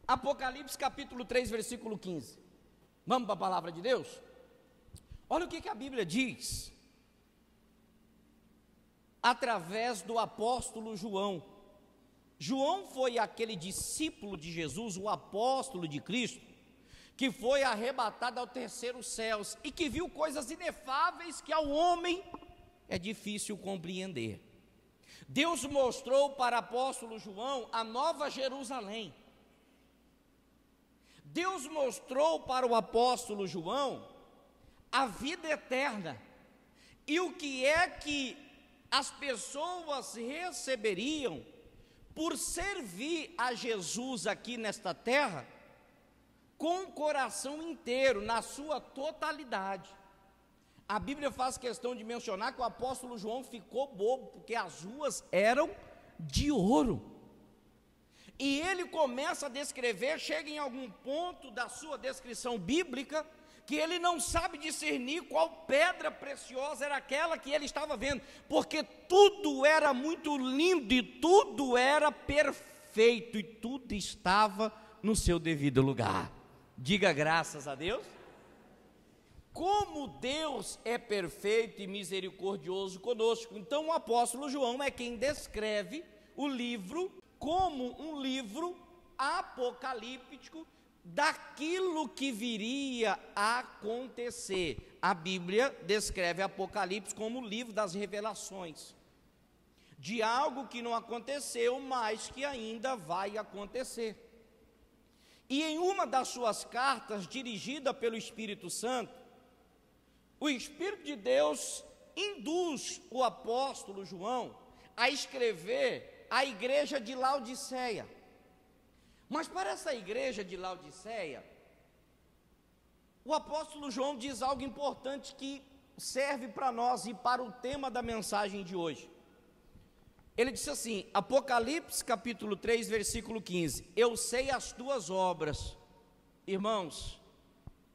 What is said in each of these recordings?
Apocalipse capítulo 3, versículo 15. Vamos para a palavra de Deus? Olha o que a Bíblia diz, através do apóstolo João. João foi aquele discípulo de Jesus, o apóstolo de Cristo, que foi arrebatado ao terceiro céu e que viu coisas inefáveis que ao homem é difícil compreender. Deus mostrou para o apóstolo João a nova Jerusalém. Deus mostrou para o apóstolo João a vida eterna e o que é que as pessoas receberiam por servir a Jesus aqui nesta terra com o coração inteiro, na sua totalidade. A Bíblia faz questão de mencionar que o apóstolo João ficou bobo, porque as ruas eram de ouro. E ele começa a descrever, chega em algum ponto da sua descrição bíblica, que ele não sabe discernir qual pedra preciosa era aquela que ele estava vendo, porque tudo era muito lindo e tudo era perfeito e tudo estava no seu devido lugar. Diga graças a Deus. Como Deus é perfeito e misericordioso conosco. Então o apóstolo João é quem descreve o livro como um livro apocalíptico daquilo que viria a acontecer. A Bíblia descreve Apocalipse como o livro das revelações, de algo que não aconteceu, mas que ainda vai acontecer. E em uma das suas cartas, dirigida pelo Espírito Santo, o Espírito de Deus induz o apóstolo João a escrever a igreja de Laodiceia. Mas para essa igreja de Laodiceia, o apóstolo João diz algo importante que serve para nós e para o tema da mensagem de hoje. Ele disse assim, Apocalipse capítulo 3, versículo 15, eu sei as tuas obras. Irmãos,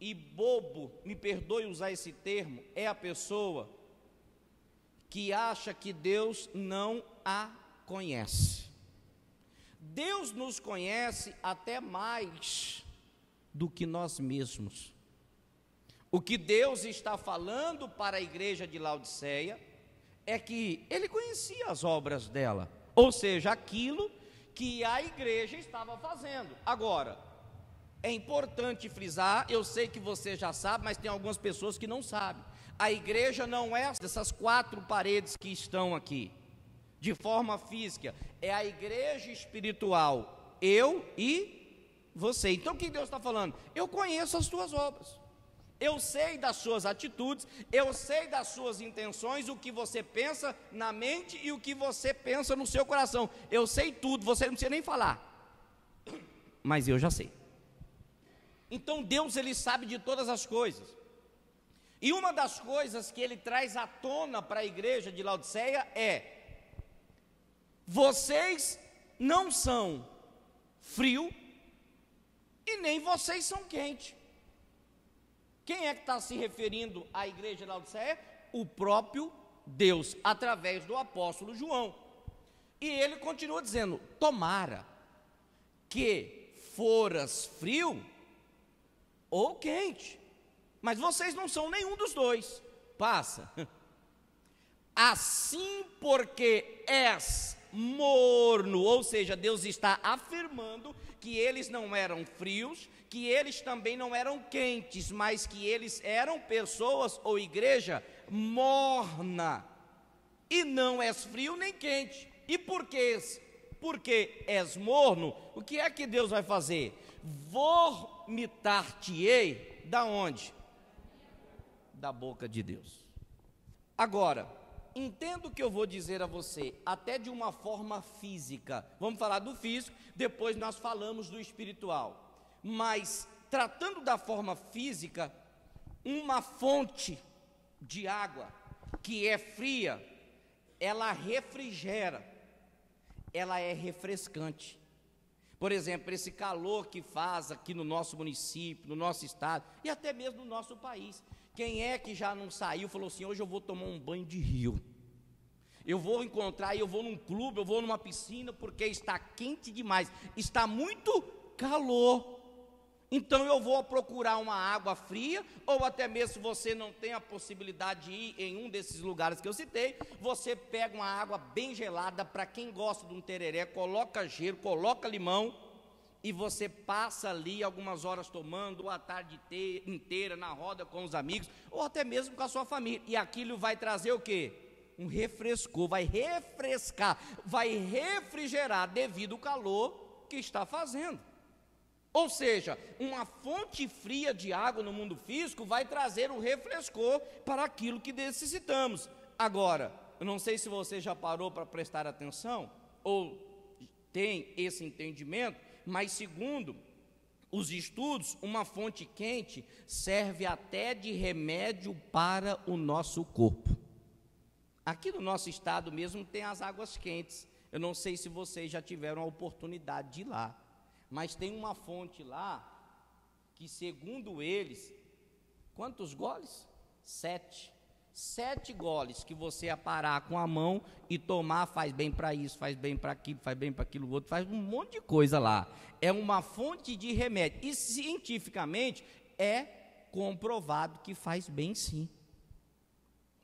e bobo, me perdoe usar esse termo, é a pessoa que acha que Deus não a conhece. Deus nos conhece até mais do que nós mesmos. O que Deus está falando para a igreja de Laodiceia é que Ele conhecia as obras dela, ou seja, aquilo que a igreja estava fazendo. Agora, é importante frisar, eu sei que você já sabe, mas tem algumas pessoas que não sabem. A igreja não é dessas quatro paredes que estão aqui, de forma física, é a igreja espiritual, eu e você. Então o que Deus está falando? Eu conheço as tuas obras, eu sei das suas atitudes, eu sei das suas intenções, o que você pensa na mente e o que você pensa no seu coração, eu sei tudo, você não precisa nem falar, mas eu já sei. Então Deus, Ele sabe de todas as coisas, e uma das coisas que Ele traz à tona para a igreja de Laodiceia é: vocês não são frio e nem vocês são quente. Quem é que está se referindo à igreja de Laodiceia? O próprio Deus, através do apóstolo João. E ele continua dizendo: tomara que foras frio ou quente, mas vocês não são nenhum dos dois. Passa. Assim, porque és morno, ou seja, Deus está afirmando que eles não eram frios, que eles também não eram quentes, mas que eles eram pessoas ou igreja morna, e não és frio nem quente. E porque és morno, o que é que Deus vai fazer? Vomitar-te-ei da onde? Da boca de Deus. Agora, entenda o que eu vou dizer a você, até de uma forma física. Vamos falar do físico, depois nós falamos do espiritual. Mas, tratando da forma física, uma fonte de água que é fria, ela refrigera, ela é refrescante. Por exemplo, esse calor que faz aqui no nosso município, no nosso estado, e até mesmo no nosso país. Quem é que já não saiu e falou assim: hoje eu vou tomar um banho de rio, eu vou encontrar, eu vou num clube, eu vou numa piscina, porque está quente demais, está muito calor. Então eu vou procurar uma água fria, ou até mesmo se você não tem a possibilidade de ir em um desses lugares que eu citei, você pega uma água bem gelada. Para quem gosta de um tereré, coloca gelo, coloca limão, e você passa ali algumas horas tomando, a tarde inteira na roda com os amigos, ou até mesmo com a sua família, e aquilo vai trazer o quê? Um refrescor, vai refrescar, vai refrigerar devido ao calor que está fazendo. Ou seja, uma fonte fria de água no mundo físico vai trazer um refrescor para aquilo que necessitamos. Agora, eu não sei se você já parou para prestar atenção, ou tem esse entendimento, mas segundo os estudos, uma fonte quente serve até de remédio para o nosso corpo. Aqui no nosso estado mesmo tem as águas quentes. Eu não sei se vocês já tiveram a oportunidade de ir lá, mas tem uma fonte lá, que segundo eles, quantos goles? 7. 7 goles que você aparar com a mão e tomar, faz bem para isso, faz bem para aquilo, faz bem para aquilo outro, faz um monte de coisa lá. É uma fonte de remédio, e cientificamente é comprovado que faz bem sim.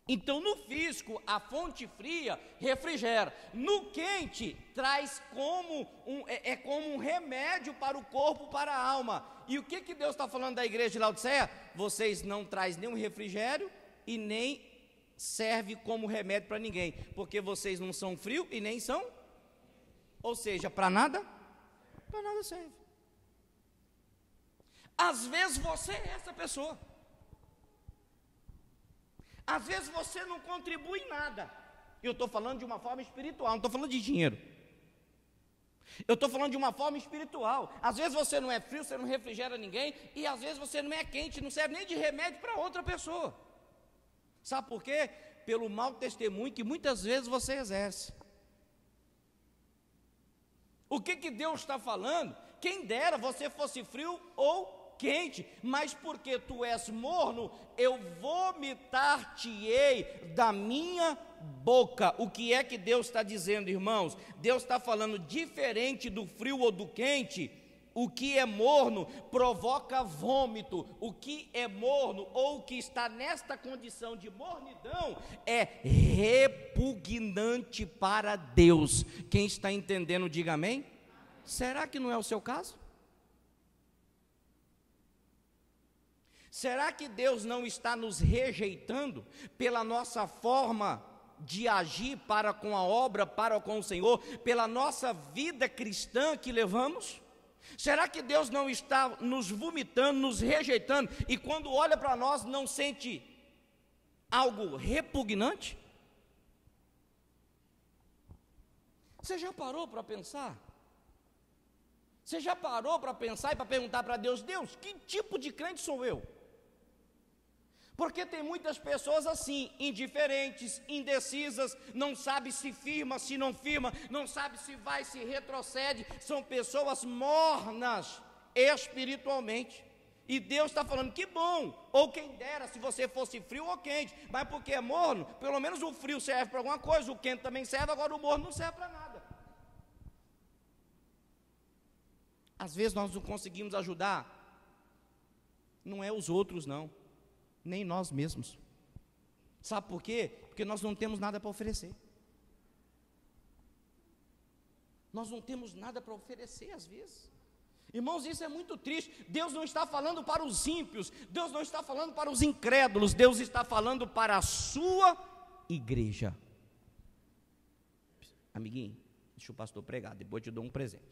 Então, no físico, a fonte fria refrigera. No quente, traz como um remédio para o corpo, para a alma. E o que Deus está falando da igreja de Laodiceia? Vocês não trazem nenhum refrigério e nem serve como remédio para ninguém, porque vocês não são frio e nem são, ou seja, para nada serve. Às vezes você é essa pessoa. Às vezes você não contribui em nada. Eu estou falando de uma forma espiritual, não estou falando de dinheiro. Eu estou falando de uma forma espiritual. Às vezes você não é frio, você não refrigera ninguém, e às vezes você não é quente, não serve nem de remédio para outra pessoa. Sabe por quê? Pelo mau testemunho que muitas vezes você exerce. O que Deus está falando? Quem dera você fosse frio ou quente, mas porque tu és morno, eu vomitar-te-ei da minha boca. O que é que Deus está dizendo, irmãos? Deus está falando diferente do frio ou do quente. O que é morno provoca vômito. O que é morno, ou o que está nesta condição de mornidão, é repugnante para Deus. Quem está entendendo, diga amém. Será que não é o seu caso? Será que Deus não está nos rejeitando pela nossa forma de agir para com a obra, para com o Senhor, pela nossa vida cristã que levamos? Será que Deus não está nos vomitando, nos rejeitando, e quando olha para nós não sente algo repugnante? Você já parou para pensar? Você já parou para pensar e para perguntar para Deus: Deus, que tipo de crente sou eu? Porque tem muitas pessoas assim, indiferentes, indecisas, não sabe se firma, se não firma, não sabe se vai, se retrocede, são pessoas mornas espiritualmente. E Deus está falando: que bom, ou quem dera se você fosse frio ou quente, mas porque é morno, pelo menos o frio serve para alguma coisa, o quente também serve, agora o morno não serve para nada. Às vezes nós não conseguimos ajudar, não é os outros não, nem nós mesmos. Sabe por quê? Porque nós não temos nada para oferecer. Nós não temos nada para oferecer às vezes. Irmãos, isso é muito triste. Deus não está falando para os ímpios, Deus não está falando para os incrédulos, Deus está falando para a sua igreja. Amiguinho, deixa o pastor pregar, depois eu te dou um presente,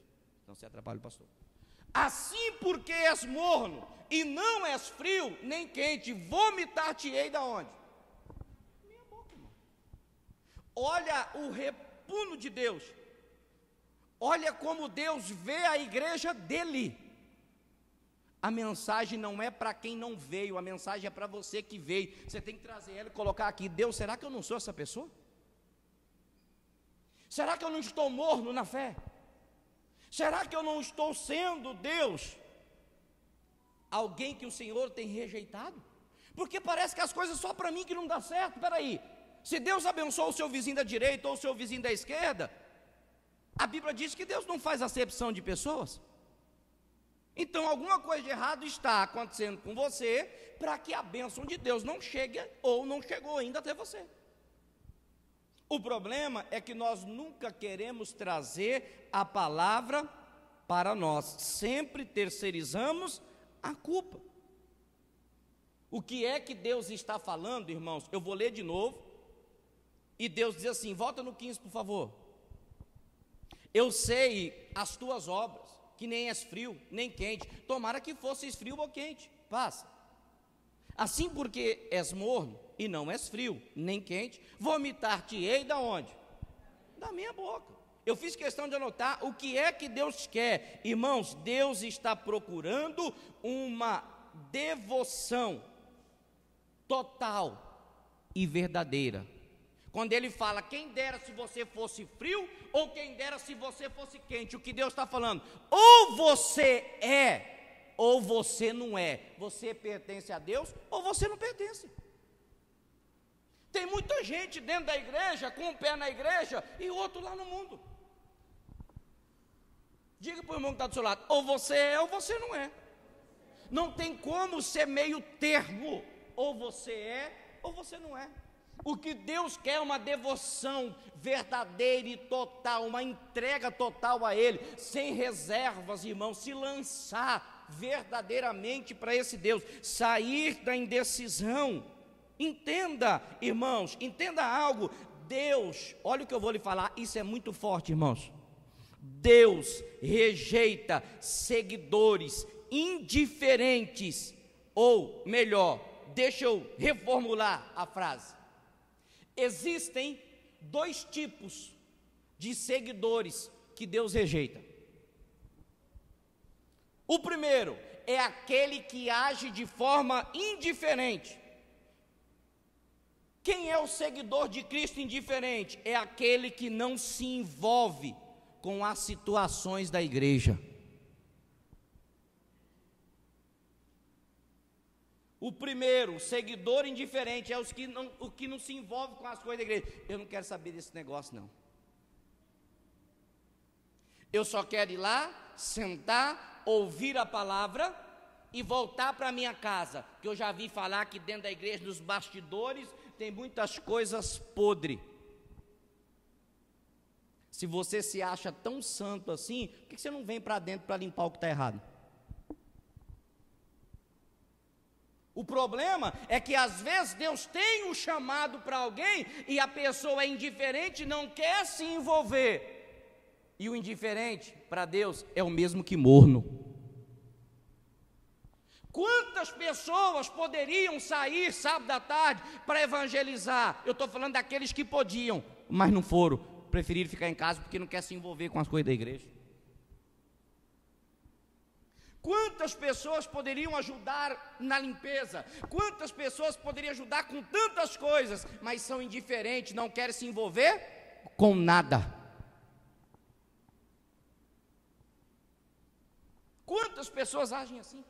não se atrapalha o pastor. Assim, porque és morno e não és frio nem quente, vomitar-te-ei da onde? Minha boca, irmão. Olha o repugno de Deus. Olha como Deus vê a igreja dele. A mensagem não é para quem não veio, a mensagem é para você que veio. Você tem que trazer ela e colocar aqui: Deus, será que eu não sou essa pessoa? Será que eu não estou morno na fé? Será que eu não estou sendo, Deus, alguém que o Senhor tem rejeitado? Porque parece que as coisas só para mim que não dá certo. Espera aí, se Deus abençoa o seu vizinho da direita ou o seu vizinho da esquerda, a Bíblia diz que Deus não faz acepção de pessoas. Então alguma coisa de errado está acontecendo com você para que a bênção de Deus não chegue ou não chegou ainda até você. O problema é que nós nunca queremos trazer a palavra para nós, sempre terceirizamos a culpa. O que é que Deus está falando, irmãos? Eu vou ler de novo, e Deus diz assim, volta no 15, por favor. Eu sei as tuas obras, que nem és frio, nem quente, tomara que fosses frio ou quente, passa. Assim porque és morno, e não és frio, nem quente, vomitar-te-ei da onde? Da minha boca. Eu fiz questão de anotar o que é que Deus quer. Irmãos, Deus está procurando uma devoção total e verdadeira. Quando ele fala, quem dera se você fosse frio, ou quem dera se você fosse quente, o que Deus está falando? Ou você é, ou você não é. Você pertence a Deus, ou você não pertence. Tem muita gente dentro da igreja, com um pé na igreja, e o outro lá no mundo. Diga para o irmão que está do seu lado, ou você é, ou você não é. Não tem como ser meio termo, ou você é, ou você não é. O que Deus quer é uma devoção verdadeira e total, uma entrega total a Ele, sem reservas, irmão, se lançar verdadeiramente para esse Deus, sair da indecisão. Entenda, irmãos, entenda algo, Deus, olha o que eu vou lhe falar, isso é muito forte, irmãos. Deus rejeita seguidores indiferentes, ou melhor, deixa eu reformular a frase. Existem dois tipos de seguidores que Deus rejeita. O primeiro é aquele que age de forma indiferente. Quem é o seguidor de Cristo indiferente? É aquele que não se envolve com as situações da igreja. O primeiro, o seguidor indiferente, é o que não se envolve com as coisas da igreja. Eu não quero saber desse negócio, não. Eu só quero ir lá, sentar, ouvir a palavra e voltar para minha casa. Que eu já vi falar que dentro da igreja, nos bastidores, tem muitas coisas podres. Se você se acha tão santo assim, por que você não vem para dentro para limpar o que está errado? O problema é que às vezes Deus tem um chamado para alguém e a pessoa é indiferente e não quer se envolver. E o indiferente para Deus é o mesmo que morno. Quantas pessoas poderiam sair sábado à tarde para evangelizar? Eu estou falando daqueles que podiam, mas não foram. Preferiram ficar em casa porque não quer se envolver com as coisas da igreja. Quantas pessoas poderiam ajudar na limpeza? Quantas pessoas poderiam ajudar com tantas coisas, mas são indiferentes, não querem se envolver com nada? Quantas pessoas agem assim?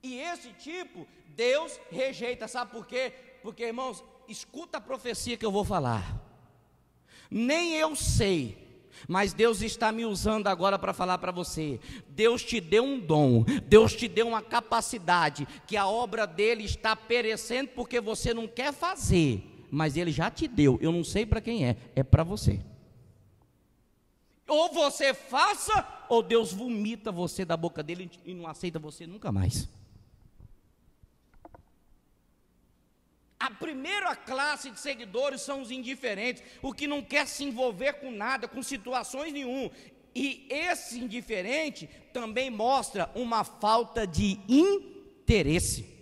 E esse tipo, Deus rejeita, sabe por quê? Porque, irmãos, escuta a profecia que eu vou falar. Nem eu sei, mas Deus está me usando agora para falar para você. Deus te deu um dom, Deus te deu uma capacidade, que a obra dele está perecendo porque você não quer fazer, mas ele já te deu. Eu não sei para quem é para você. Ou você faça, ou Deus vomita você da boca dele e não aceita você nunca mais. A primeira classe de seguidores são os indiferentes, o que não quer se envolver com nada, com situações nenhuma. E esse indiferente também mostra uma falta de interesse.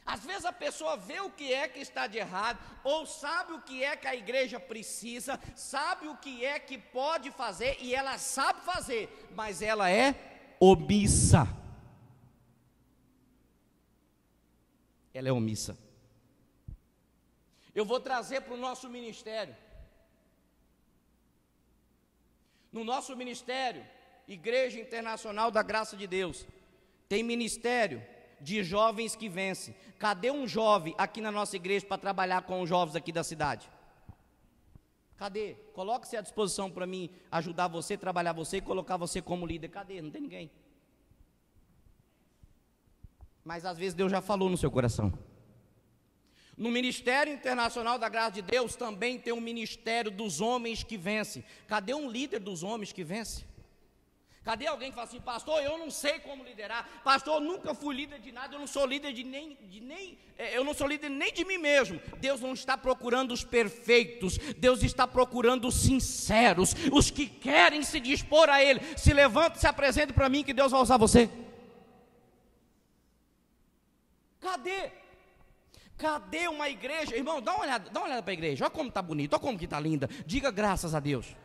Às vezes a pessoa vê o que é que está de errado, ou sabe o que é que a igreja precisa, sabe o que é que pode fazer, e ela sabe fazer, mas ela é omissa. Ela é omissa. Eu vou trazer para o nosso ministério. No nosso ministério, Igreja Internacional da Graça de Deus, tem ministério de jovens que vencem. Cadê um jovem aqui na nossa igreja para trabalhar com os jovens aqui da cidade? Cadê? Coloque-se à disposição para mim ajudar você, trabalhar você e colocar você como líder. Cadê? Não tem ninguém. Mas às vezes Deus já falou no seu coração. No Ministério Internacional da Graça de Deus também tem um ministério dos homens que vencem. Cadê um líder dos homens que vence? Cadê alguém que fala assim, pastor, eu não sei como liderar, pastor, eu nunca fui líder de nada, eu não sou líder eu não sou líder nem de mim mesmo. Deus não está procurando os perfeitos, Deus está procurando os sinceros, os que querem se dispor a Ele. Se levante, se apresente para mim que Deus vai usar você. Cadê? Cadê uma igreja? Irmão, dá uma olhada para a igreja, olha como está bonito, olha como que está linda, diga graças a Deus.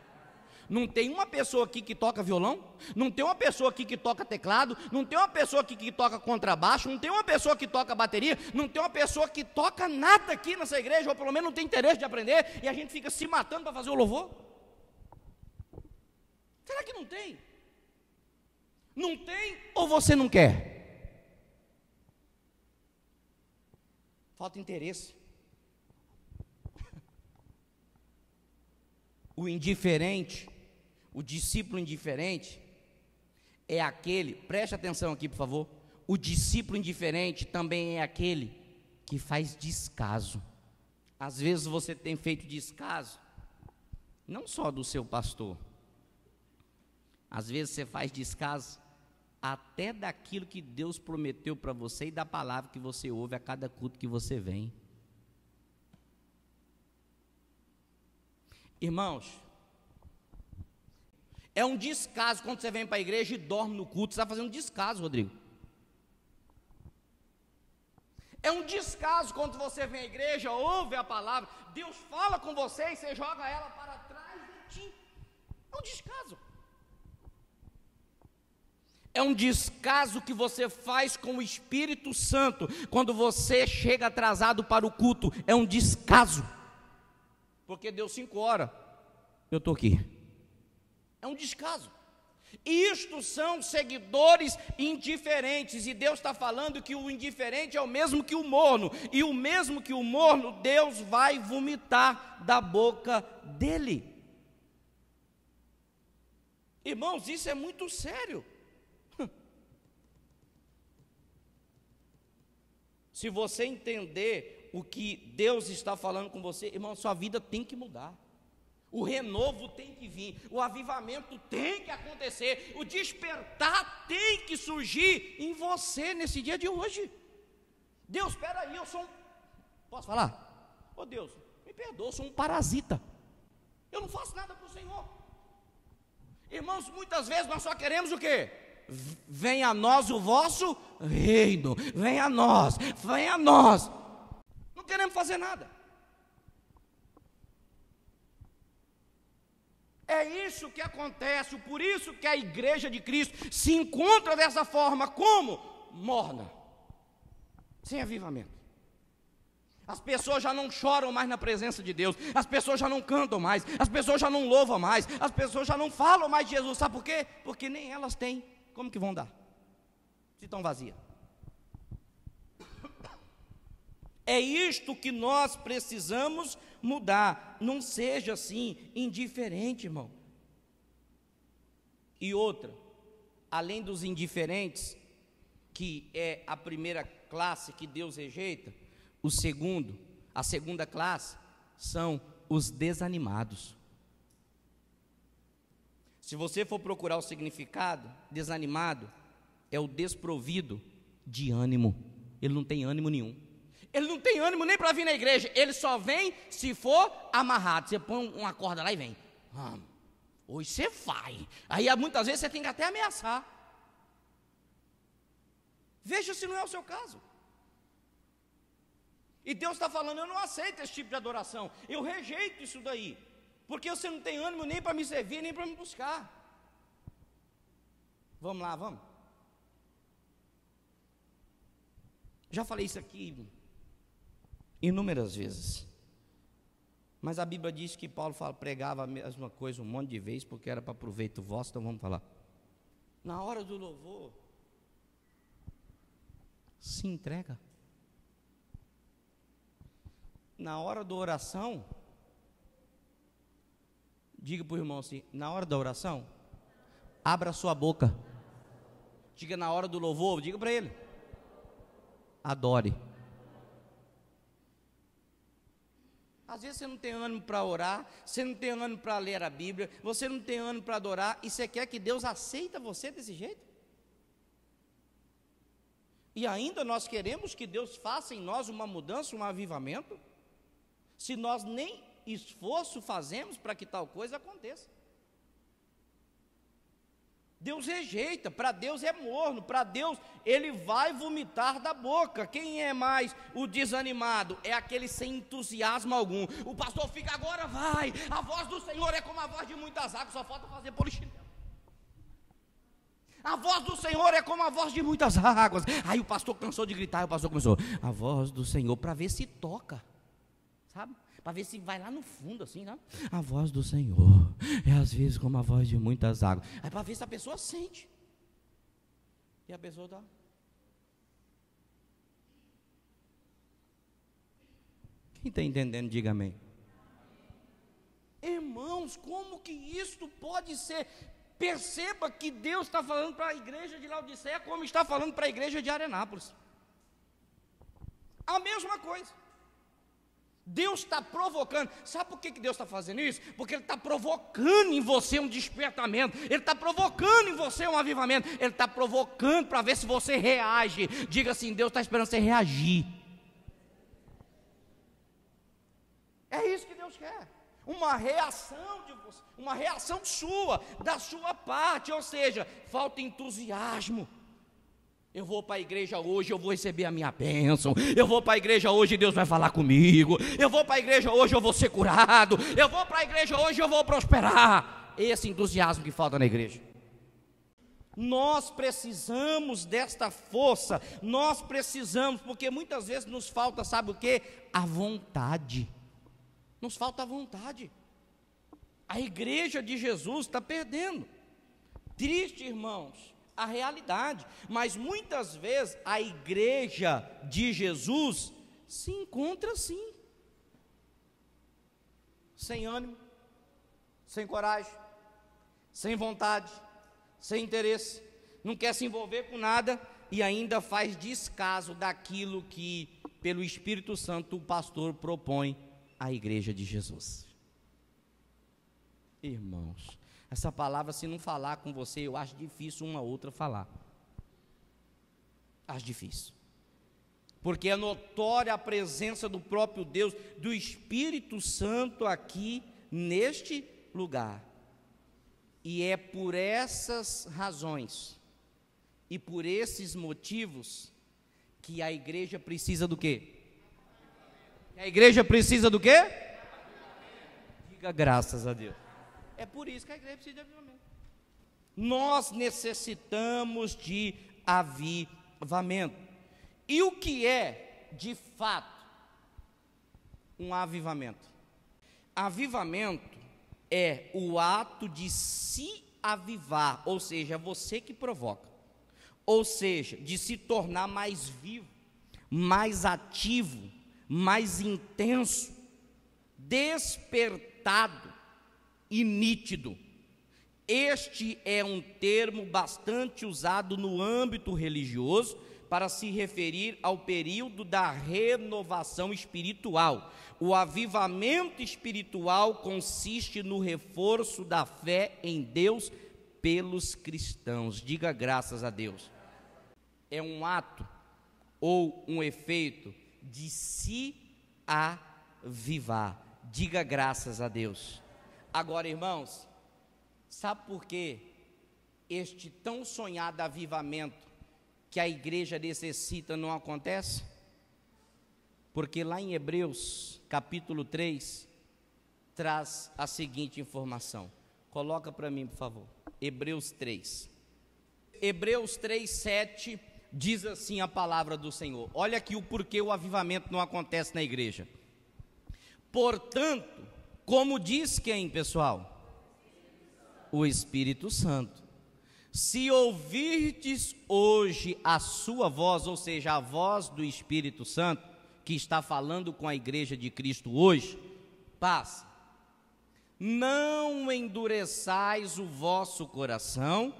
Não tem uma pessoa aqui que toca violão, não tem uma pessoa aqui que toca teclado, não tem uma pessoa aqui que toca contrabaixo, não tem uma pessoa que toca bateria, não tem uma pessoa que toca nada aqui nessa igreja, ou pelo menos não tem interesse de aprender, e a gente fica se matando para fazer o louvor. Será que não tem? Não tem ou você não quer? Falta interesse. O indiferente, o discípulo indiferente é aquele, preste atenção aqui por favor, o discípulo indiferente também é aquele que faz descaso. Às vezes você tem feito descaso, não só do seu pastor, às vezes você faz descaso até daquilo que Deus prometeu para você e da palavra que você ouve a cada culto que você vem. Irmãos, é um descaso quando você vem para a igreja e dorme no culto. Você está fazendo um descaso, Rodrigo. É um descaso quando você vem à igreja, ouve a palavra, Deus fala com você e você joga ela para trás de ti. É um descaso. É um descaso que você faz com o Espírito Santo quando você chega atrasado para o culto. É um descaso. Porque deu 5 horas, eu estou aqui. É um descaso. Isto são seguidores indiferentes, e Deus está falando que o indiferente é o mesmo que o morno, e o mesmo que o morno, Deus vai vomitar da boca dele. Irmãos, isso é muito sério. Se você entender o que Deus está falando com você, irmão, sua vida tem que mudar. O renovo tem que vir, o avivamento tem que acontecer, o despertar tem que surgir em você nesse dia de hoje. Deus, espera aí, eu sou um... Posso falar? Ô Deus, me perdoa, eu sou um parasita. Eu não faço nada para o Senhor. Irmãos, muitas vezes nós só queremos o quê? Venha a nós o vosso reino, venha a nós, venha a nós. Não queremos fazer nada. É isso que acontece, por isso que a igreja de Cristo se encontra dessa forma, como? Morna, sem avivamento. As pessoas já não choram mais na presença de Deus, as pessoas já não cantam mais, as pessoas já não louvam mais, as pessoas já não falam mais de Jesus. Sabe por quê? Porque nem elas têm. Como que vão dar? Se estão vazias. É isto que nós precisamos mudar. Não seja assim, indiferente, irmão. E outra, além dos indiferentes, que é a primeira classe que Deus rejeita, a segunda classe são os desanimados. Se você for procurar o significado, desanimado é o desprovido de ânimo. Ele não tem ânimo nenhum. Ele não tem ânimo nem para vir na igreja. Ele só vem se for amarrado. Você põe uma corda lá e vem. Hoje você vai. Aí muitas vezes você tem que até ameaçar. Veja se não é o seu caso. E Deus está falando, eu não aceito esse tipo de adoração. Eu rejeito isso daí. Porque você não tem ânimo nem para me servir, nem para me buscar. Vamos lá, vamos. Já falei isso aqui inúmeras vezes. Mas a Bíblia diz que Paulo pregava a mesma coisa um monte de vezes, porque era para proveito vosso, então vamos falar. Na hora do louvor, se entrega. Na hora da oração, Diga para o irmão assim, na hora da oração, abra sua boca. Diga na hora do louvor, diga para ele, adore. Às vezes você não tem ânimo para orar, você não tem ânimo para ler a Bíblia, você não tem ânimo para adorar, e você quer que Deus aceita você desse jeito? E ainda nós queremos que Deus faça em nós uma mudança, um avivamento, se nós nem esforço fazemos para que tal coisa aconteça. Deus rejeita, para Deus é morno, para Deus Ele vai vomitar da boca. Quem é mais o desanimado? É aquele sem entusiasmo algum. O pastor fica, agora vai, a voz do Senhor é como a voz de muitas águas, só falta fazer polichinelo. A voz do Senhor é como a voz de muitas águas. Aí o pastor cansou de gritar, e o pastor começou, a voz do Senhor, para ver se toca, sabe? Para ver se vai lá no fundo assim, né? A voz do Senhor é às vezes como a voz de muitas águas. Aí para ver se a pessoa sente. E a pessoa está. Quem está entendendo, diga amém. Irmãos, como que isto pode ser? Perceba que Deus está falando para a igreja de Laodiceia como está falando para a igreja de Arenápolis. A mesma coisa. Deus está provocando. Sabe por que Deus está fazendo isso? Porque Ele está provocando em você um despertamento. Ele está provocando em você um avivamento. Ele está provocando para ver se você reage. Diga assim, Deus está esperando você reagir. É isso que Deus quer. Uma reação de você, uma reação sua, da sua parte. Ou seja, falta entusiasmo. Eu vou para a igreja hoje, eu vou receber a minha bênção. Eu vou para a igreja hoje, Deus vai falar comigo. Eu vou para a igreja hoje, eu vou ser curado. Eu vou para a igreja hoje, eu vou prosperar. Esse entusiasmo que falta na igreja. Nós precisamos desta força. Nós precisamos, porque muitas vezes nos falta, sabe o que? A vontade. Nos falta a vontade. A igreja de Jesus está perdendo. Triste, irmãos, a realidade, mas muitas vezes a igreja de Jesus se encontra assim, sem ânimo, sem coragem, sem vontade, sem interesse, não quer se envolver com nada e ainda faz descaso daquilo que pelo Espírito Santo o pastor propõe à igreja de Jesus. Irmãos, essa palavra, se não falar com você, eu acho difícil uma outra falar. Acho difícil. Porque é notória a presença do próprio Deus, do Espírito Santo aqui, neste lugar. E é por essas razões, e por esses motivos, que a igreja precisa do quê? A igreja precisa do quê? Diga graças a Deus. É por isso que a igreja precisa de avivamento. Nós necessitamos de avivamento. E o que é, de fato, um avivamento? Avivamento é o ato de se avivar, ou seja, é você que provoca. Ou seja, de se tornar mais vivo, mais ativo, mais intenso, despertado e nítido. Este é um termo bastante usado no âmbito religioso para se referir ao período da renovação espiritual. O avivamento espiritual consiste no reforço da fé em Deus pelos cristãos. Diga graças a Deus. É um ato ou um efeito de se avivar. Diga graças a Deus. Agora, irmãos, sabe por que este tão sonhado avivamento que a igreja necessita não acontece? Porque lá em Hebreus, capítulo 3, traz a seguinte informação. Coloca para mim, por favor. Hebreus 3. Hebreus 3, 7, diz assim a palavra do Senhor. Olha aqui o porquê o avivamento não acontece na igreja. Portanto, como diz quem, pessoal? O Espírito Santo. Se ouvirdes hoje a sua voz, ou seja, a voz do Espírito Santo, que está falando com a igreja de Cristo hoje, paz. não endureçais o vosso coração,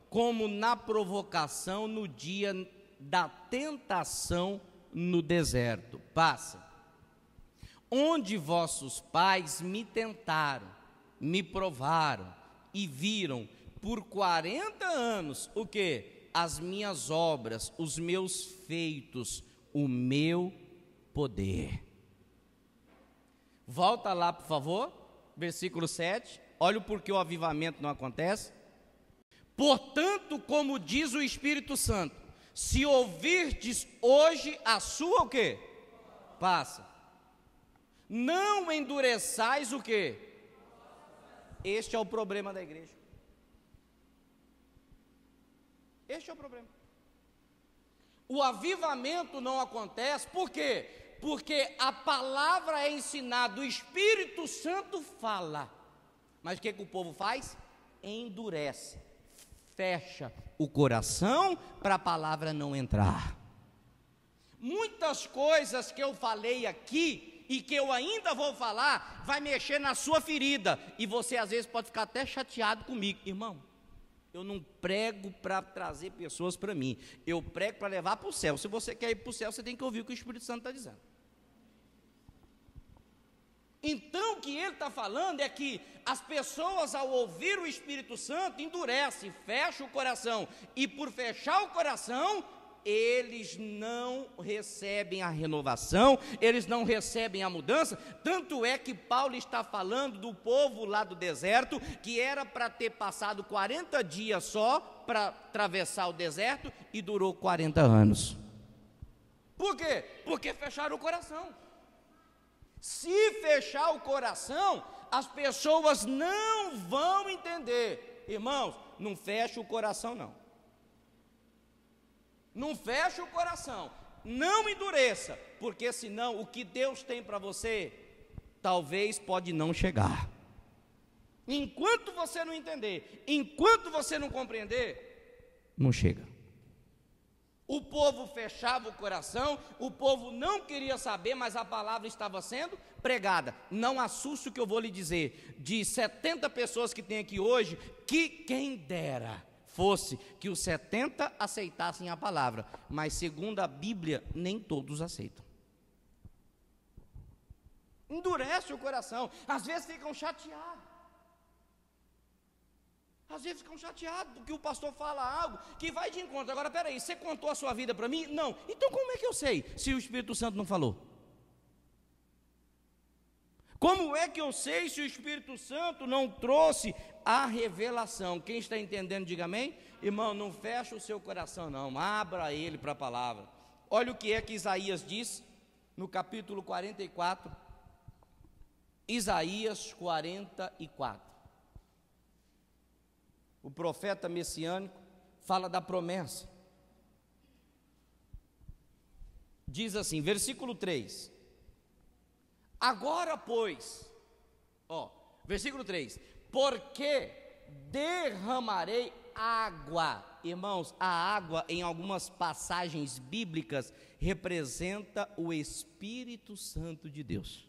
como na provocação no dia da tentação no deserto. Passa. Onde vossos pais me tentaram, me provaram e viram por 40 anos o que? As minhas obras, os meus feitos, o meu poder. Volta lá, por favor, versículo 7. Olha o porquê o avivamento não acontece. Portanto, como diz o Espírito Santo, se ouvirdes hoje a sua o quê? Passa. Não endureçais o quê? Este é o problema da igreja. Este é o problema. O avivamento não acontece, por quê? Porque a palavra é ensinada, o Espírito Santo fala. Mas o que o povo faz? Endurece, fecha o coração para a palavra não entrar. Muitas coisas que eu falei aqui e que eu ainda vou falar, vai mexer na sua ferida, e você às vezes pode ficar até chateado comigo. Irmão, eu não prego para trazer pessoas para mim, eu prego para levar para o céu. Se você quer ir para o céu, você tem que ouvir o que o Espírito Santo está dizendo. Então o que ele está falando é que as pessoas, ao ouvir o Espírito Santo, endurecem, fecham o coração, e por fechar o coração, eles não recebem a renovação, eles não recebem a mudança. Tanto é que Paulo está falando do povo lá do deserto, que era para ter passado 40 dias só para atravessar o deserto, e durou 40 anos. Por quê? Porque fecharam o coração. Se fechar o coração, as pessoas não vão entender. Irmãos, não fecha o coração não. Não feche o coração, não endureça, porque senão o que Deus tem para você, talvez pode não chegar. Enquanto você não entender, enquanto você não compreender, não chega. O povo fechava o coração, o povo não queria saber, mas a palavra estava sendo pregada. Não assuste o que eu vou lhe dizer, de 70 pessoas que tem aqui hoje, que quem dera fosse que os 70 aceitassem a palavra, mas segundo a Bíblia, nem todos aceitam. Endurece o coração, às vezes ficam chateados. Às vezes ficam chateados porque o pastor fala algo que vai de encontro. Agora, peraí, você contou a sua vida para mim? Não. Então como é que eu sei se o Espírito Santo não falou? Como é que eu sei se o Espírito Santo não trouxe a revelação? Quem está entendendo, diga amém. Irmão, não fecha o seu coração não, abra ele para a palavra. Olha o que é que Isaías diz no capítulo 44. Isaías 44. O profeta messiânico fala da promessa. Diz assim, versículo 3. Agora, pois, versículo 3, porque derramarei água. Irmãos, a água em algumas passagens bíblicas representa o Espírito Santo de Deus.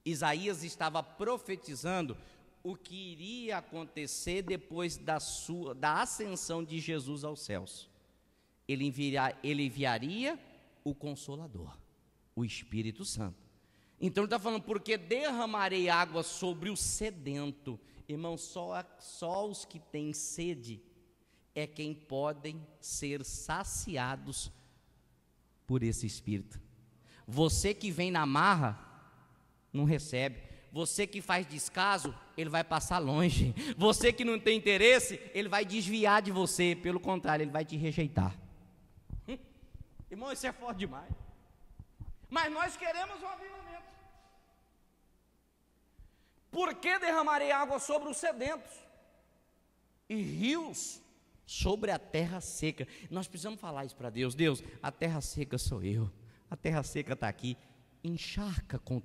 Isaías estava profetizando o que iria acontecer depois da ascensão de Jesus aos céus. Ele enviaria o Consolador, o Espírito Santo. Então ele está falando, porque derramarei água sobre o sedento. Irmão, só os que têm sede é quem podem ser saciados por esse Espírito. Você que vem na marra, não recebe. Você que faz descaso, ele vai passar longe. Você que não tem interesse, ele vai desviar de você. Pelo contrário, ele vai te rejeitar. Irmão, isso é forte demais. Mas nós queremos um avivamento. Por que derramarei água sobre os sedentos e rios sobre a terra seca? Nós precisamos falar isso para Deus. Deus, a terra seca sou eu. A terra seca está aqui. Encharca com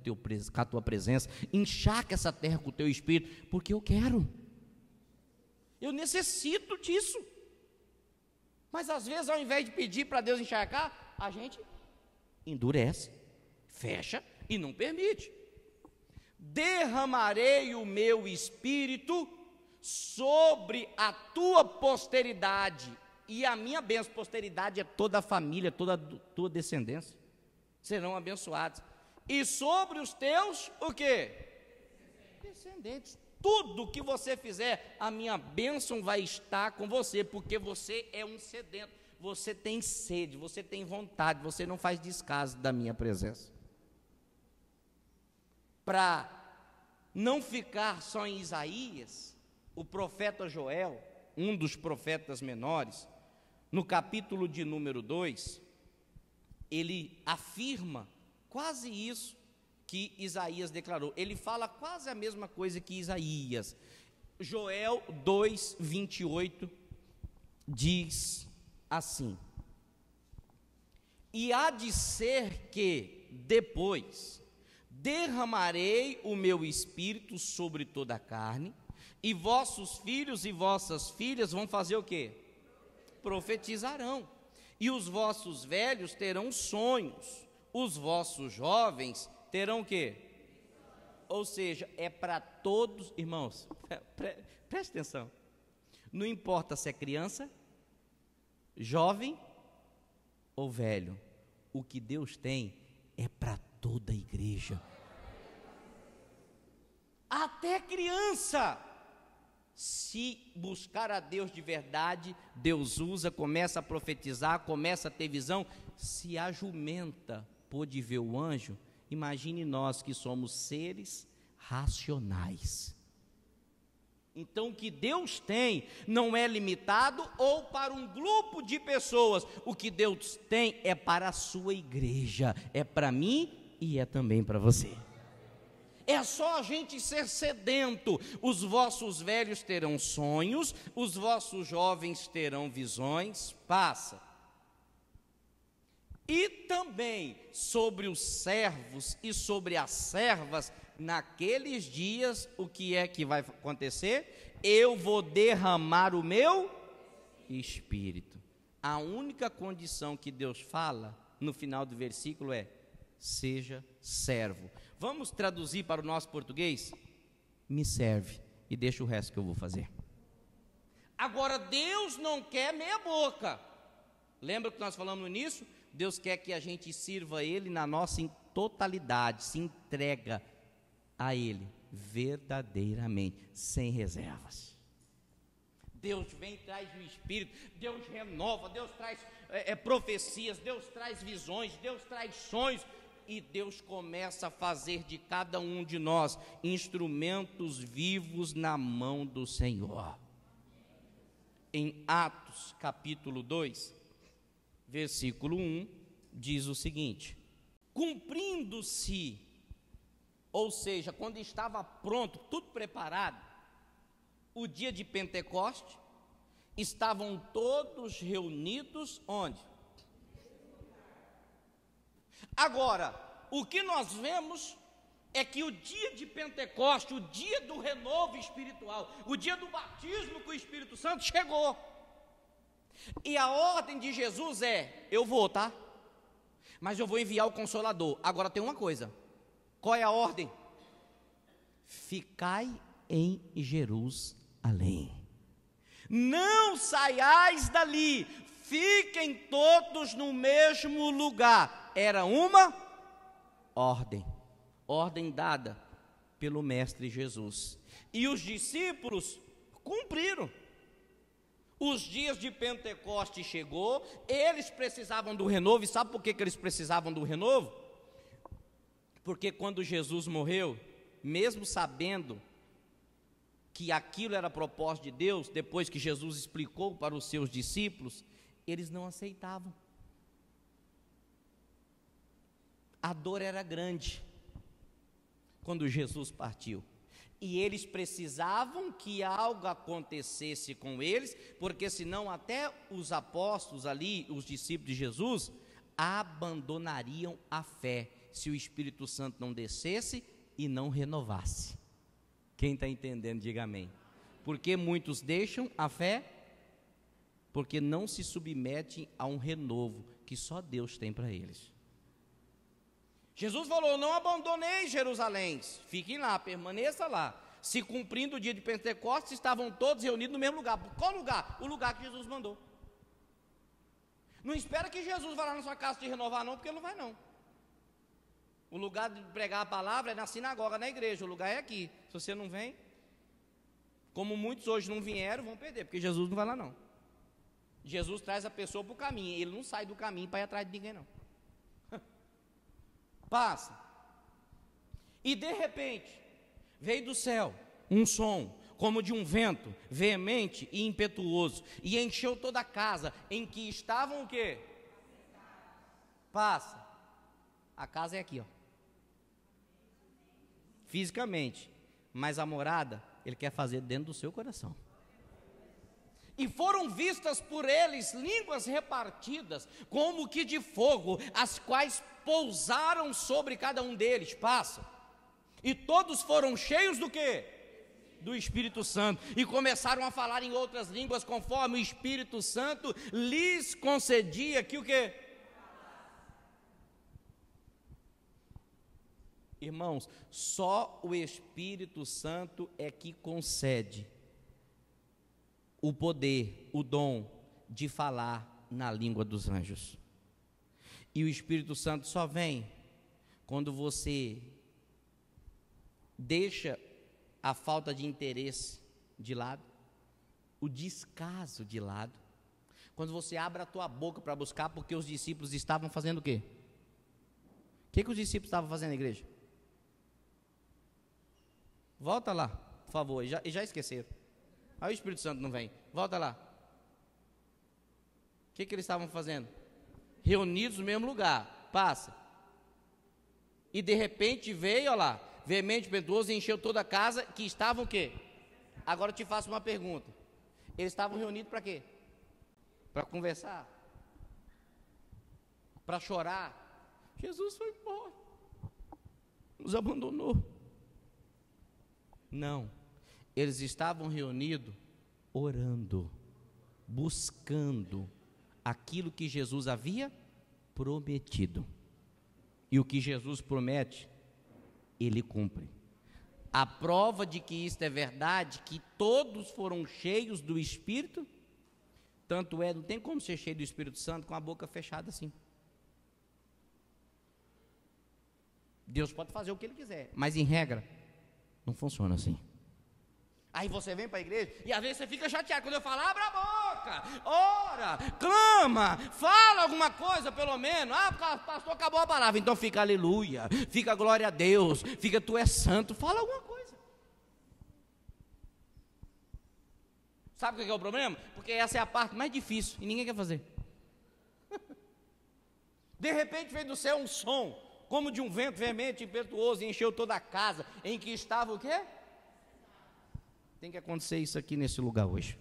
a tua presença. Encharca essa terra com o teu Espírito, porque eu quero. Eu necessito disso. Mas às vezes, ao invés de pedir para Deus encharcar, a gente endurece, fecha e não permite. derramarei o meu espírito sobre a tua posteridade, e a minha bênção, posteridade é toda a família, toda a tua descendência, serão abençoados, e sobre os teus, o quê? Descendentes. Tudo que você fizer, a minha bênção vai estar com você, porque você é um sedento, você tem sede, você tem vontade, você não faz descaso da minha presença. Para não ficar só em Isaías, o profeta Joel, um dos profetas menores, no capítulo de número 2, ele afirma quase isso que Isaías declarou. Ele fala quase a mesma coisa que Isaías. Joel 2, 28 diz assim: e há de ser que depois derramarei o meu espírito sobre toda a carne, e vossos filhos e vossas filhas vão fazer o quê? Profetizarão, e os vossos velhos terão sonhos, os vossos jovens terão o quê? Ou seja, é para todos, irmãos, preste atenção, não importa se é criança, jovem ou velho, o que Deus tem é para toda a igreja, até criança. Se buscar a Deus de verdade, Deus usa, começa a profetizar, começa a ter visão. Se a jumenta pôde ver o anjo, imagine nós que somos seres racionais. Então o que Deus tem não é limitado ou para um grupo de pessoas, o que Deus tem é para a sua igreja, é para mim e é também para você. É só a gente ser sedento. Os vossos velhos terão sonhos, os vossos jovens terão visões. Passa. E também sobre os servos e sobre as servas, naqueles dias, o que é que vai acontecer? Eu vou derramar o meu espírito. A única condição que Deus fala no final do versículo é: seja servo. Vamos traduzir para o nosso português? Me serve e deixa o resto que eu vou fazer. Agora, Deus não quer meia boca. Lembra que nós falamos no início? Deus quer que a gente sirva Ele na nossa totalidade, se entrega a Ele verdadeiramente, sem reservas. Deus vem e traz o Espírito, Deus renova, Deus traz profecias, Deus traz visões, Deus traz sonhos, e Deus começa a fazer de cada um de nós instrumentos vivos na mão do Senhor. Em Atos capítulo 2, versículo 1, diz o seguinte: cumprindo-se, ou seja, quando estava pronto, tudo preparado, o dia de Pentecoste, estavam todos reunidos onde? Agora, o que nós vemos é que o dia de Pentecoste, o dia do renovo espiritual, o dia do batismo com o Espírito Santo chegou. E a ordem de Jesus é: eu vou, tá? Mas eu vou enviar o Consolador. Agora tem uma coisa. Qual é a ordem? Ficai em Jerusalém. Não saiais dali. Fiquem todos no mesmo lugar. Era uma ordem dada pelo Mestre Jesus. E os discípulos cumpriram. Os dias de Pentecoste chegou, eles precisavam do renovo. E sabe por que eles precisavam do renovo? Porque quando Jesus morreu, mesmo sabendo que aquilo era propósito de Deus, depois que Jesus explicou para os seus discípulos, eles não aceitavam. A dor era grande quando Jesus partiu, e eles precisavam que algo acontecesse com eles, porque senão até os apóstolos ali, os discípulos de Jesus, abandonariam a fé, se o Espírito Santo não descesse e não renovasse. Quem está entendendo, diga amém. Porque muitos deixam a fé, porque não se submetem a um renovo que só Deus tem para eles. Jesus falou: não abandoneis Jerusalém, fiquem lá, permaneça lá. Se cumprindo o dia de Pentecostes, estavam todos reunidos no mesmo lugar. Qual lugar? O lugar que Jesus mandou. Não espera que Jesus vá lá na sua casa te renovar não, porque ele não vai não. O lugar de pregar a palavra é na sinagoga, na igreja, o lugar é aqui. Se você não vem, como muitos hoje não vieram, vão perder, porque Jesus não vai lá não. Jesus traz a pessoa para o caminho, ele não sai do caminho para ir atrás de ninguém não. Passa. E de repente, veio do céu um som, como de um vento, veemente e impetuoso, e encheu toda a casa, em que estavam o quê? Passa. A casa é aqui, ó. Fisicamente, mas a morada, ele quer fazer dentro do seu coração. E foram vistas por eles línguas repartidas, como que de fogo, as quais pousaram sobre cada um deles. Passa. E todos foram cheios do quê? Do Espírito Santo. E começaram a falar em outras línguas, conforme o Espírito Santo lhes concedia que o quê? Irmãos, só o Espírito Santo é que concede o poder, o dom de falar na língua dos anjos. E o Espírito Santo só vem quando você deixa a falta de interesse de lado, o descaso de lado, quando você abre a tua boca para buscar, porque os discípulos estavam fazendo o quê? O que os discípulos estavam fazendo na igreja? Volta lá, por favor, já esqueceram. Aí o Espírito Santo não vem, volta lá. O que eles estavam fazendo? Reunidos no mesmo lugar, passa. E de repente veio, olha lá, veemente, impetuoso, e encheu toda a casa, que estavam o quê? Agora eu te faço uma pergunta. Eles estavam reunidos para quê? Para conversar? Para chorar? Jesus foi embora, nos abandonou. Não, eles estavam reunidos orando, buscando aquilo que Jesus havia prometido. E o que Jesus promete, ele cumpre. A prova de que isto é verdade, que todos foram cheios do Espírito, tanto é, não tem como ser cheio do Espírito Santo com a boca fechada assim. Deus pode fazer o que ele quiser, mas em regra, não funciona assim. Aí você vem para a igreja e às vezes você fica chateado quando eu falo: abra a boca, ora, clama, fala alguma coisa pelo menos. Pastor, acabou a palavra, então fica aleluia, fica glória a Deus, fica tu é santo, fala alguma coisa. Sabe o que é o problema? Porque essa é a parte mais difícil e ninguém quer fazer. De repente veio do céu um som, como de um vento veemente e impetuoso, e encheu toda a casa, em que estava o quê? Tem que acontecer isso aqui nesse lugar hoje.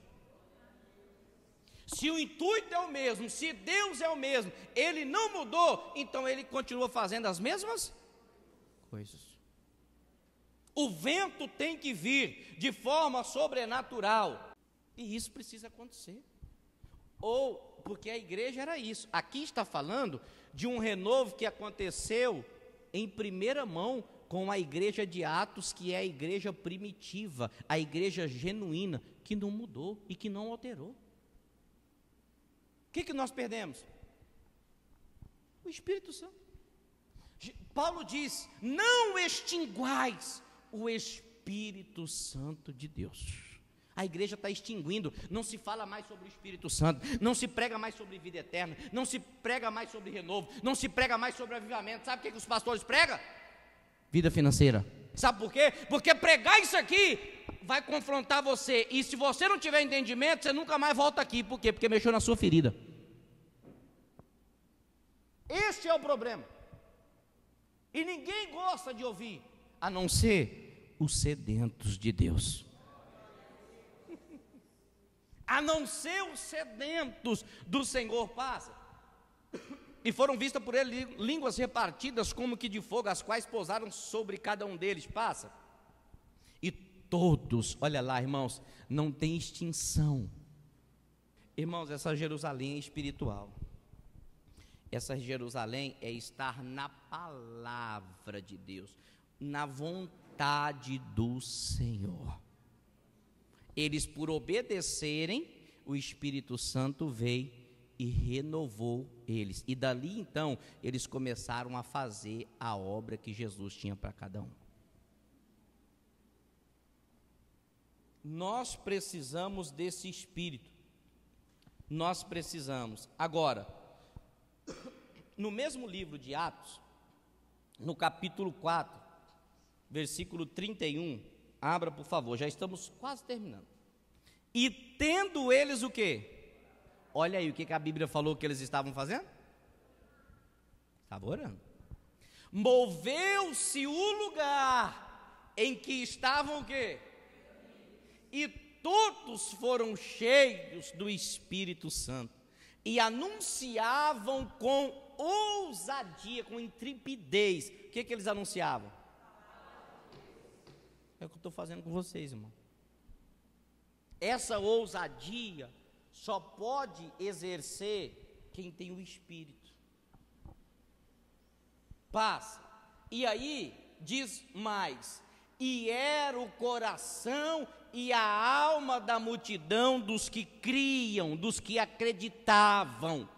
Se o intuito é o mesmo, se Deus é o mesmo, Ele não mudou, então Ele continua fazendo as mesmas coisas. O vento tem que vir de forma sobrenatural, e isso precisa acontecer. Ou, porque a igreja era isso. Aqui está falando de um renovo que aconteceu em primeira mão com a igreja de Atos, que é a igreja primitiva, a igreja genuína, que não mudou e que não alterou. O que nós perdemos? O Espírito Santo. Paulo diz: não extinguais o Espírito Santo de Deus. A igreja está extinguindo, não se fala mais sobre o Espírito Santo, não se prega mais sobre vida eterna, não se prega mais sobre renovo, não se prega mais sobre avivamento. Sabe o que os pastores pregam? Vida financeira. Sabe por quê? Porque pregar isso aqui vai confrontar você, e se você não tiver entendimento, você nunca mais volta aqui. Por quê? Porque mexeu na sua ferida. Este é o problema. E ninguém gosta de ouvir, a não ser os sedentos de Deus. A não ser os sedentos do Senhor. Passa. E foram vistas por ele línguas repartidas como que de fogo, as quais pousaram sobre cada um deles. Passa. E todos, olha lá, irmãos, não tem extinção. Irmãos, essa Jerusalém é espiritual. Essa Jerusalém é estar na palavra de Deus, na vontade do Senhor. Eles, por obedecerem, o Espírito Santo veio e renovou eles. E dali então, eles começaram a fazer a obra que Jesus tinha para cada um. Nós precisamos desse Espírito. Nós precisamos. Agora, no mesmo livro de Atos, no capítulo 4, versículo 31, abra por favor, já estamos quase terminando. E tendo eles o quê? Olha aí o que a Bíblia falou que eles estavam fazendo? Estavam orando. Moveu-se o lugar em que estavam o quê? E todos foram cheios do Espírito Santo e anunciavam com ousadia, com intrepidez. O que eles anunciavam? É o que eu estou fazendo com vocês, irmão. Essa ousadia só pode exercer quem tem o Espírito. Passa. E aí, diz mais: e era o coração e a alma da multidão dos que criam, dos que acreditavam.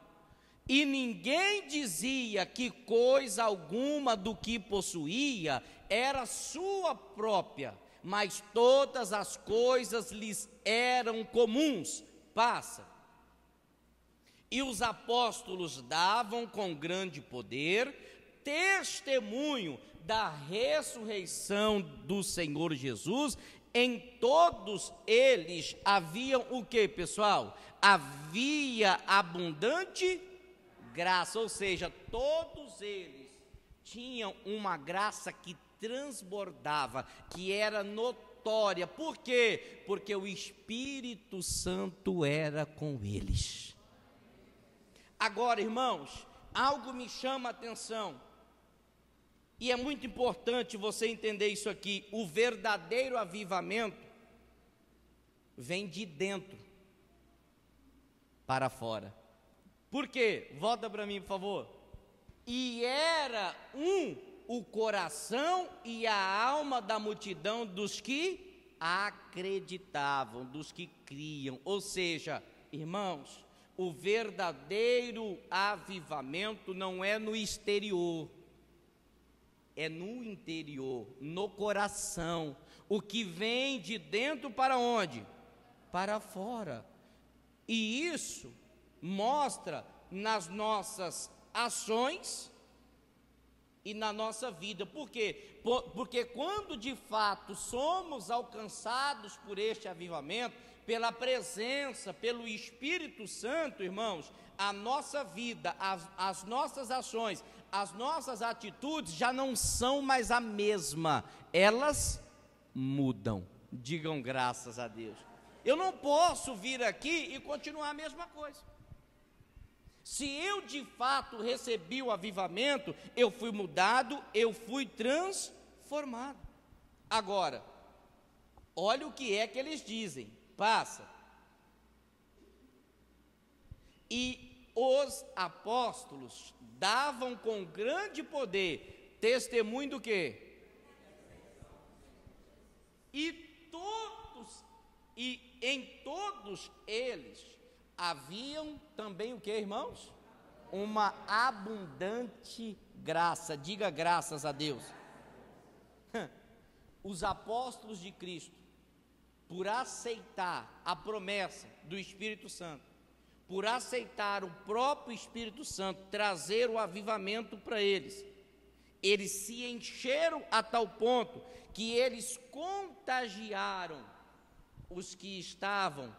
E ninguém dizia que coisa alguma do que possuía era sua própria, mas todas as coisas lhes eram comuns. Passa. E os apóstolos davam com grande poder testemunho da ressurreição do Senhor Jesus. Em todos eles haviam o que, pessoal? Havia abundante graça, ou seja, todos eles tinham uma graça que transbordava, que era notória. Por quê? Porque o Espírito Santo era com eles. Agora, irmãos, algo me chama a atenção, e é muito importante você entender isso aqui: o verdadeiro avivamento vem de dentro para fora. Por quê? Volta para mim, por favor. E era o coração e a alma da multidão dos que acreditavam, dos que criam. Ou seja, irmãos, o verdadeiro avivamento não é no exterior, é no interior, no coração. O que vem de dentro para onde? Para fora. E isso mostra nas nossas ações e na nossa vida. Por quê? Porque quando de fato somos alcançados por este avivamento, pela presença, pelo Espírito Santo, irmãos, a nossa vida, as nossas ações, as nossas atitudes já não são mais a mesma, elas mudam. Digam graças a Deus. Eu não posso vir aqui e continuar a mesma coisa. Se eu de fato recebi o avivamento, eu fui mudado, eu fui transformado. Agora, olha o que é que eles dizem. Passa. E os apóstolos davam com grande poder testemunho do quê? E em todos eles haviam também o que, irmãos? Uma abundante graça. Diga graças a Deus. Os apóstolos de Cristo, por aceitar a promessa do Espírito Santo, por aceitar o próprio Espírito Santo trazer o avivamento para eles, eles se encheram a tal ponto que eles contagiaram os que estavam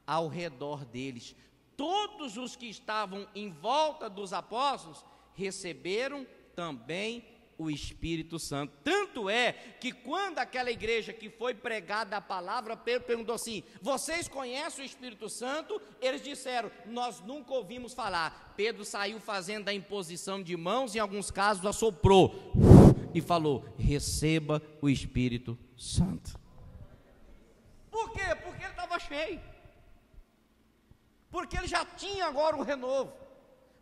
ao redor deles. Todos os que estavam em volta dos apóstolos receberam também o Espírito Santo. Tanto é que quando aquela igreja que foi pregada a palavra, Pedro perguntou assim: vocês conhecem o Espírito Santo? Eles disseram: nós nunca ouvimos falar. Pedro saiu fazendo a imposição de mãos, em alguns casos assoprou e falou: receba o Espírito Santo. Por quê? Porque ele estava cheio. Porque ele já tinha agora o renovo.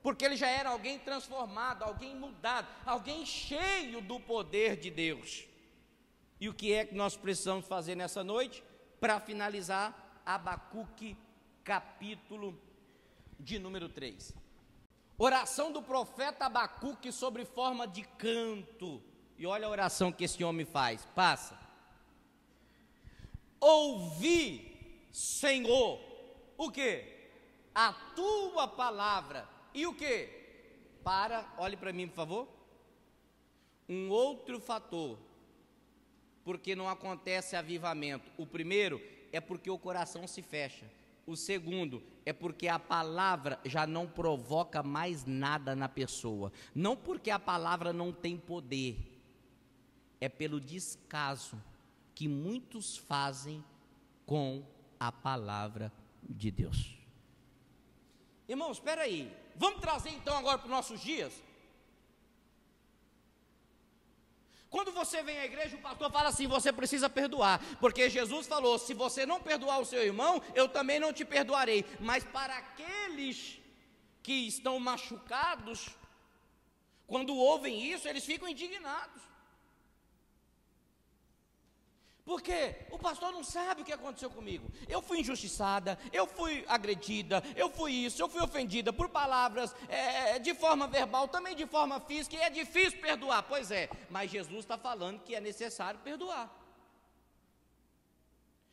porque ele já era alguém transformado, alguém mudado, alguém cheio do poder de Deus. E o que é que nós precisamos fazer nessa noite? Para finalizar, Abacuque, capítulo de número 3. Oração do profeta Abacuque sobre forma de canto. E olha a oração que esse homem faz. Passa. Ouvi, Senhor, o quê? A tua palavra. E o quê? Olhe para mim, por favor. Um outro fator, porque não acontece avivamento. O primeiro é porque o coração se fecha. O segundo é porque a palavra já não provoca mais nada na pessoa. Não porque a palavra não tem poder, é pelo descaso que muitos fazem com a palavra de Deus. Irmãos, espera aí, vamos trazer então agora para os nossos dias. Quando você vem à igreja, o pastor fala assim: você precisa perdoar, porque Jesus falou: se você não perdoar o seu irmão, eu também não te perdoarei. Mas para aqueles que estão machucados, quando ouvem isso, eles ficam indignados. Porque o pastor não sabe o que aconteceu comigo. Eu fui injustiçada, eu fui agredida, eu fui isso, eu fui ofendida por palavras, de forma verbal, também de forma física, e é difícil perdoar. Pois é, mas Jesus está falando que é necessário perdoar.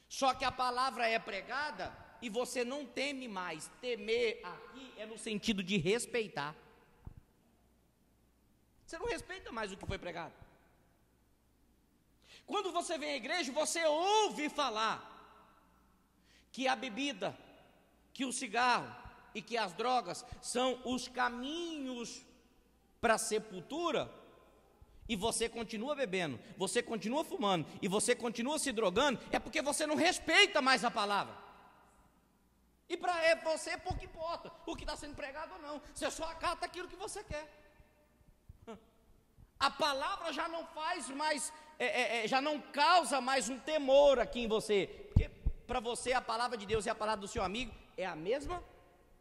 Só que a palavra é pregada e você não teme mais. Temer aqui é no sentido de respeitar. Você não respeita mais o que foi pregado. Quando você vem à igreja, você ouve falar que a bebida, que o cigarro e que as drogas são os caminhos para a sepultura, e você continua bebendo, você continua fumando e você continua se drogando, é porque você não respeita mais a palavra. E para você pouco importa o que está sendo pregado ou não, você só acata aquilo que você quer. A palavra já não faz mais, já não causa mais um temor aqui em você, porque para você a palavra de Deus e a palavra do seu amigo é a mesma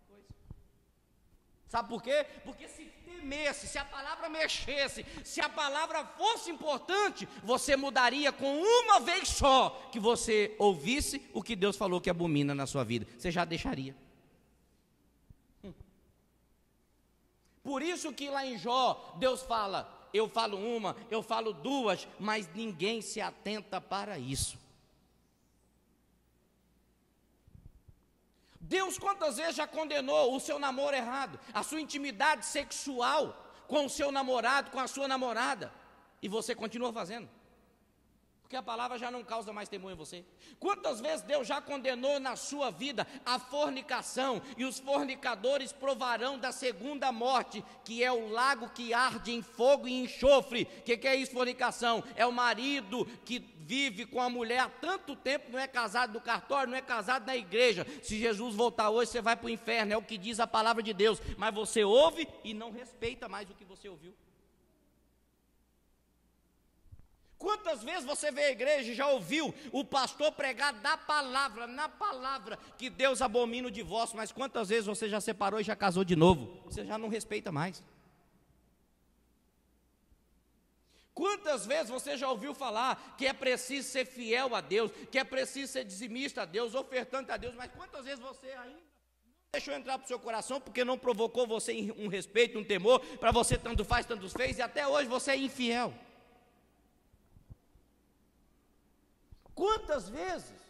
coisa. Sabe por quê? Porque se temesse, se a palavra mexesse, se a palavra fosse importante, você mudaria com uma vez só que você ouvisse o que Deus falou que abomina na sua vida, você já deixaria. Por isso que lá em Jó, Deus fala: eu falo uma, eu falo duas, mas ninguém se atenta para isso. Deus quantas vezes já condenou o seu namoro errado, a sua intimidade sexual com o seu namorado, com a sua namorada, e você continua fazendo? Porque a palavra já não causa mais temor em você. Quantas vezes Deus já condenou na sua vida a fornicação, e os fornicadores provarão da segunda morte, que é o lago que arde em fogo e enxofre. O que é isso, fornicação? É o marido que vive com a mulher há tanto tempo, não é casado no cartório, não é casado na igreja. Se Jesus voltar hoje, você vai para o inferno, é o que diz a palavra de Deus, mas você ouve e não respeita mais o que você ouviu. Quantas vezes você veio à igreja e já ouviu o pastor pregar da palavra, na palavra, que Deus abomina o divórcio, mas quantas vezes você já separou e já casou de novo? Você já não respeita mais. Quantas vezes você já ouviu falar que é preciso ser fiel a Deus, que é preciso ser dizimista a Deus, ofertante a Deus, mas quantas vezes você ainda não deixou entrar para o seu coração, porque não provocou você um respeito, um temor, para você tanto faz, tanto fez, e até hoje você é infiel? Quantas vezes?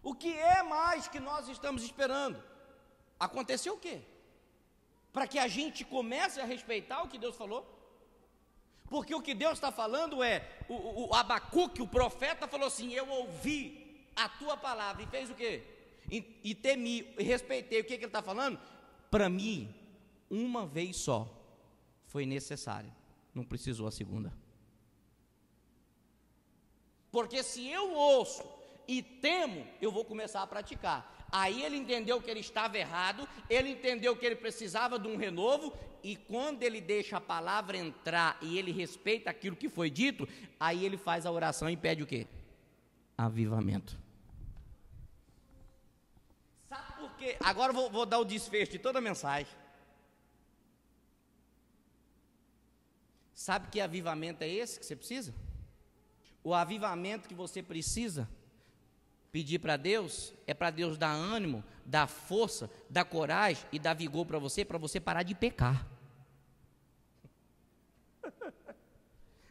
O que é mais que nós estamos esperando? Aconteceu o quê? Para que a gente comece a respeitar o que Deus falou? Porque o que Deus está falando é, o Abacuque, o profeta, falou assim: eu ouvi a tua palavra, e fez o quê? E temi, e respeitei. O que ele está falando? Para mim, uma vez só foi necessário, não precisou a segunda. Porque se eu ouço e temo, eu vou começar a praticar. Aí ele entendeu que ele estava errado, ele entendeu que ele precisava de um renovo, e quando ele deixa a palavra entrar e ele respeita aquilo que foi dito, aí ele faz a oração e pede o quê? Avivamento. Sabe por quê? Agora vou dar o desfecho de toda a mensagem. Sabe que avivamento é esse que você precisa? O avivamento que você precisa pedir para Deus é para Deus dar ânimo, dar força, dar coragem e dar vigor para você parar de pecar.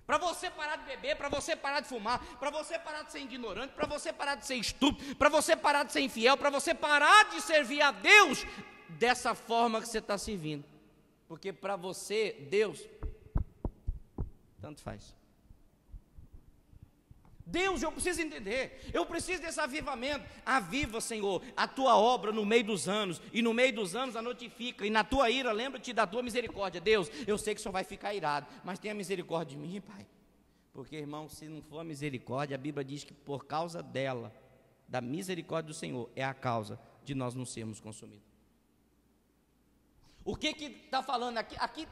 Para você parar de beber, para você parar de fumar, para você parar de ser ignorante, para você parar de ser estúpido, para você parar de ser infiel, para você parar de servir a Deus dessa forma que você está servindo. Porque para você, Deus, tanto faz. Deus, eu preciso entender, eu preciso desse avivamento. Aviva, Senhor, a tua obra no meio dos anos, e no meio dos anos a notifica, e na tua ira, lembra-te da tua misericórdia. Deus, eu sei que o Senhor vai ficar irado, mas tenha misericórdia de mim, Pai, porque, irmão, se não for a misericórdia, a Bíblia diz que por causa dela, da misericórdia do Senhor, é a causa de nós não sermos consumidos. O que está falando aqui? Aqui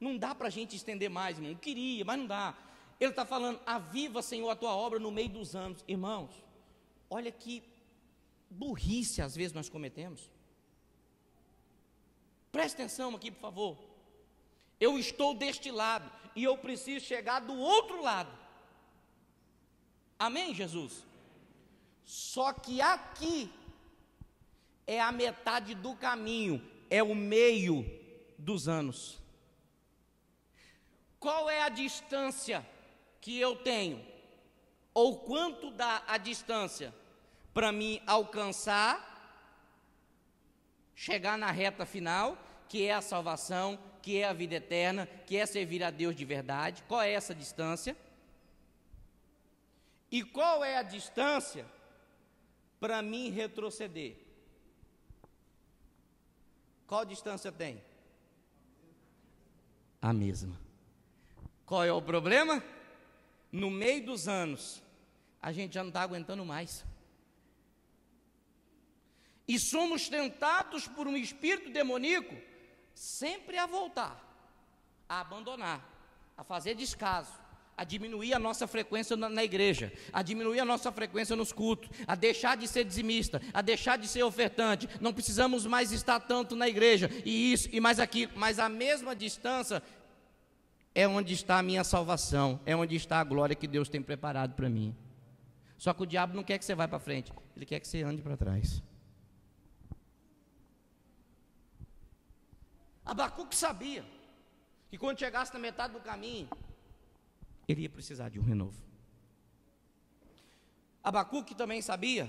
não dá para a gente estender mais, irmão, eu queria, mas não dá. Ele está falando, aviva, Senhor, a tua obra no meio dos anos. Irmãos, olha que burrice às vezes nós cometemos. Preste atenção aqui, por favor. Eu estou deste lado e eu preciso chegar do outro lado. Amém, Jesus? Só que aqui é a metade do caminho, é o meio dos anos. Qual é a distância que eu tenho, ou quanto dá a distância para mim alcançar, chegar na reta final, que é a salvação, que é a vida eterna, que é servir a Deus de verdade? Qual é essa distância? E qual é a distância para mim retroceder? Qual distância tem? A mesma. Qual é o problema? No meio dos anos, a gente já não está aguentando mais. E somos tentados por um espírito demoníaco sempre a voltar, a abandonar, a fazer descaso, a diminuir a nossa frequência na igreja, a diminuir a nossa frequência nos cultos, a deixar de ser dizimista, a deixar de ser ofertante. Não precisamos mais estar tanto na igreja, e isso, e mais aquilo, mas a mesma distância é onde está a minha salvação, é onde está a glória que Deus tem preparado para mim. Só que o diabo não quer que você vá para frente, ele quer que você ande para trás. Abacuque sabia que quando chegasse na metade do caminho, ele ia precisar de um renovo. Abacuque também sabia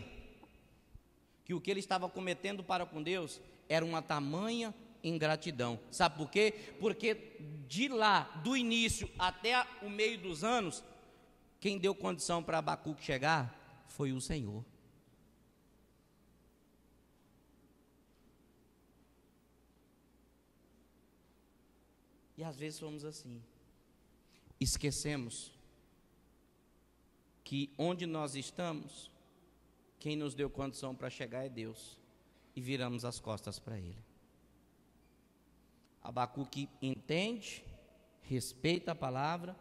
que o que ele estava cometendo para com Deus era uma tamanha ingratidão. Sabe por quê? Porque de lá, do início até o meio dos anos, quem deu condição para Abacuque chegar foi o Senhor. E às vezes somos assim. Esquecemos que onde nós estamos, quem nos deu condição para chegar é Deus, e viramos as costas para Ele. Abacuque entende, respeita a palavra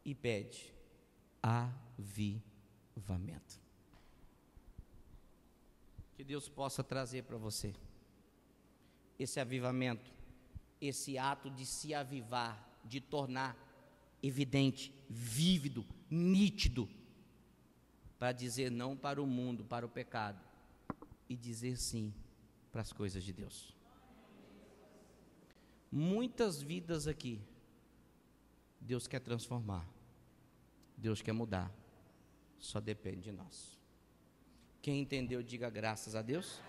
e pede avivamento. Que Deus possa trazer para você esse avivamento, esse ato de se avivar, de tornar evidente, vívido, nítido, para dizer não para o mundo, para o pecado, e dizer sim para as coisas de Deus. Muitas vidas aqui, Deus quer transformar, Deus quer mudar, só depende de nós. Quem entendeu, diga graças a Deus.